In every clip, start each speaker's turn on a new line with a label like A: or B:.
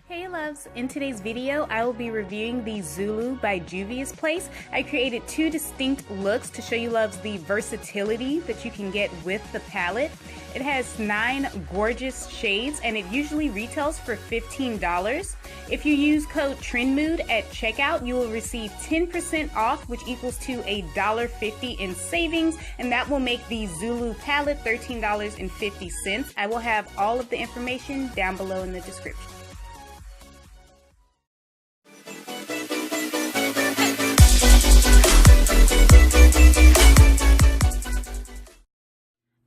A: Hey loves, in today's video I will be reviewing the Zulu by JUVIA'S. I created two distinct looks to show you loves the versatility that you can get with the palette. It has 9 gorgeous shades and it usually retails for $15. If you use code TRENDMOOD at checkout, you will receive 10% off, which equals to $1.50 in savings, and that will make the Zulu palette $13.50. I will have all of the information down below in the description.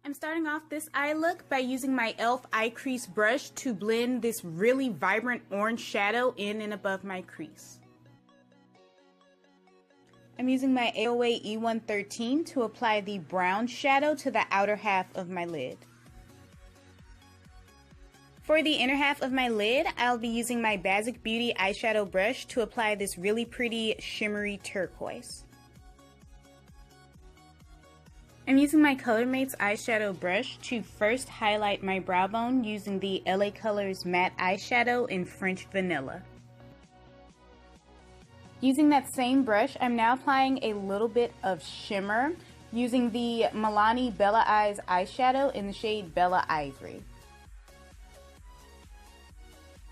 A: I'm starting off this eye look by using my E.L.F. eye crease brush to blend this really vibrant orange shadow in and above my crease. I'm using my Aloe E1 13 to apply the brown shadow to the outer half of my lid. For the inner half of my lid, I'll be using my Basic Beauty eyeshadow brush to apply this really pretty shimmery turquoise. I'm using my ColorMates eyeshadow brush to first highlight my brow bone using the LA Colors matte eyeshadow in French Vanilla. Using that same brush, I'm now applying a little bit of shimmer using the Milani Bella Eyes eyeshadow in the shade Bella Ivory.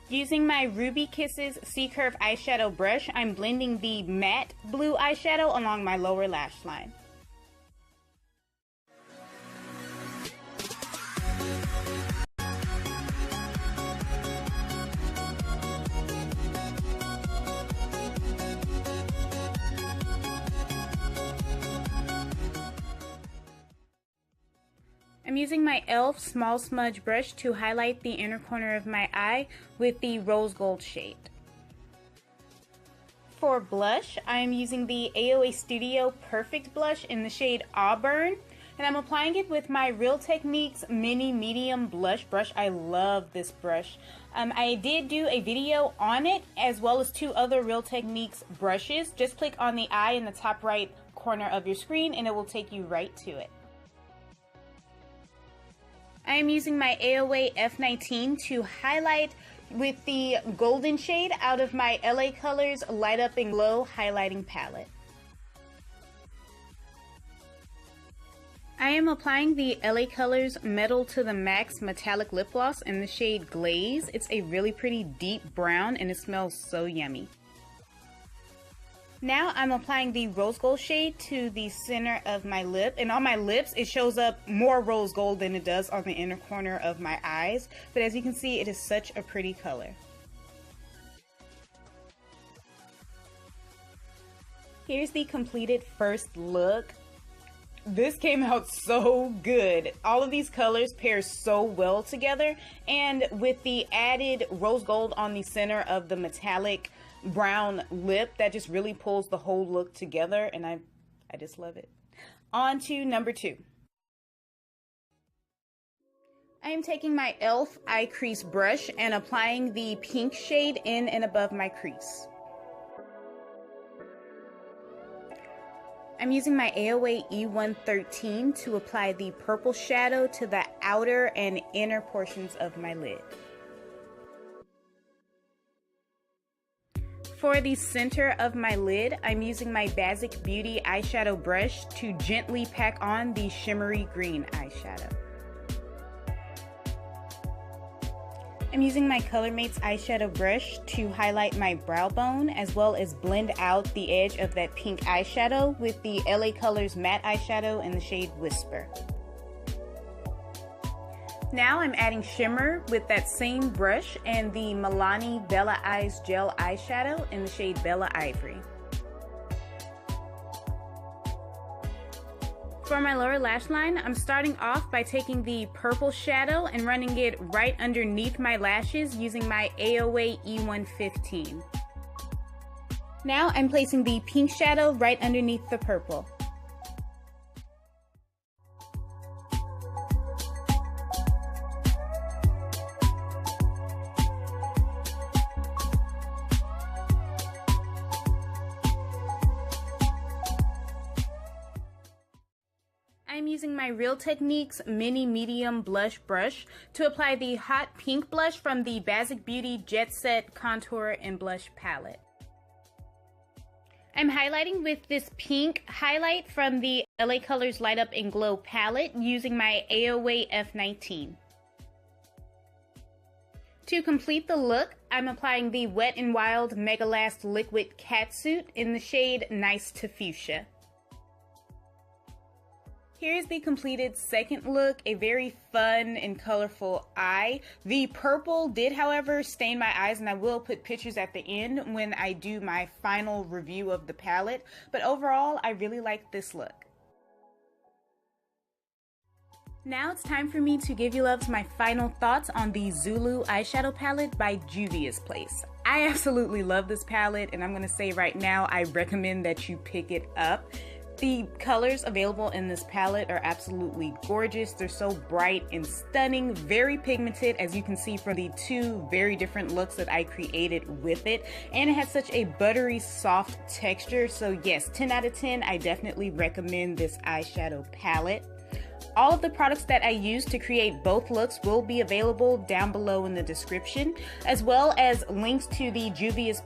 A: Using my Ruby Kisses C-Curve eyeshadow brush, I'm blending the matte blue eyeshadow along my lower lash line. I'm using my E.L.F. small smudge brush to highlight the inner corner of my eye with the rose gold shade. For blush, I am using the AOA Studio Perfect blush in the shade Auburn, and I'm applying it with my Real Techniques Mini Medium Blush brush. I love this brush. I did do a video on it as well as 2 other Real Techniques brushes. Just click on the eye in the top right corner of your screen and it will take you right to it. I am using my AOA F19 to highlight with the golden shade out of my LA Colors Light Up and Glow highlighting palette. I am applying the LA Colors Metal to the Max Metallic Lip Gloss in the shade Glaze. It's a really pretty deep brown and it smells so yummy. Now I'm applying the rose gold shade to the center of my lip, and on my lips it shows up more rose gold than it does on the inner corner of my eyes, but as you can see it is such a pretty color. Here's the completed first look. This came out so good. All of these colors pair so well together, and with the added rose gold on the center of the metallic brown lip, that just really pulls the whole look together, and I just love it. On to number 2. I am taking my E.L.F. eye crease brush and applying the pink shade in and above my crease. I'm using my AOA E1 13 to apply the purple shadow to the outer and inner portions of my lid. For the center of my lid, I'm using my Basic Beauty eyeshadow brush to gently pack on the shimmery green eyeshadow. I'm using my ColorMates eyeshadow brush to highlight my brow bone as well as blend out the edge of that pink eyeshadow with the LA Colors matte eyeshadow in the shade Whisper. Now I'm adding shimmer with that same brush and the Milani Bella Eyes gel eyeshadow in the shade Bella Ivory. For my lower lash line, I'm starting off by taking the purple shadow and running it right underneath my lashes using my AOA E1 15. Now I'm placing the pink shadow right underneath the purple. I'm using my Real Techniques Mini Medium Blush Brush to apply the Hot Pink blush from the Basic Beauty Jet Set Contour and Blush Palette. I'm highlighting with this pink highlight from the LA Colors Light Up and Glow palette using my AOA F19. To complete the look, I'm applying the Wet n Wild Mega Last Liquid Catsuit in the shade Nice to Fuchsia. Here's the completed second look, a very fun and colorful eye. The purple did, however, stain my eyes, and I will put pictures at the end when I do my final review of the palette. But overall, I really like this look. Now it's time for me to give you loves my final thoughts on the Zulu eyeshadow palette by JUVIA'S. I absolutely love this palette, and I'm going to say right now, I recommend that you pick it up. The colors available in this palette are absolutely gorgeous. They're so bright and stunning, very pigmented, as you can see from the two very different looks that I created with it. And it has such a buttery, soft texture. So yes, 10 out of 10, I definitely recommend this eyeshadow palette. All of the products that I used to create both looks will be available down below in the description, as well as links to the JUVIA'S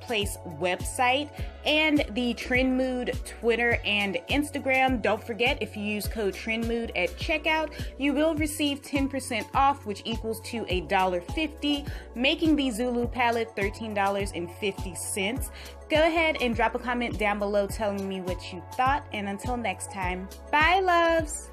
A: website and the TRENDMOOD Twitter and Instagram. Don't forget, if you use code TRENDMOOD at checkout, you will receive 10% off, which equals to $1.50, making the Zulu palette $13.50. Go ahead and drop a comment down below telling me what you thought, and until next time, bye loves!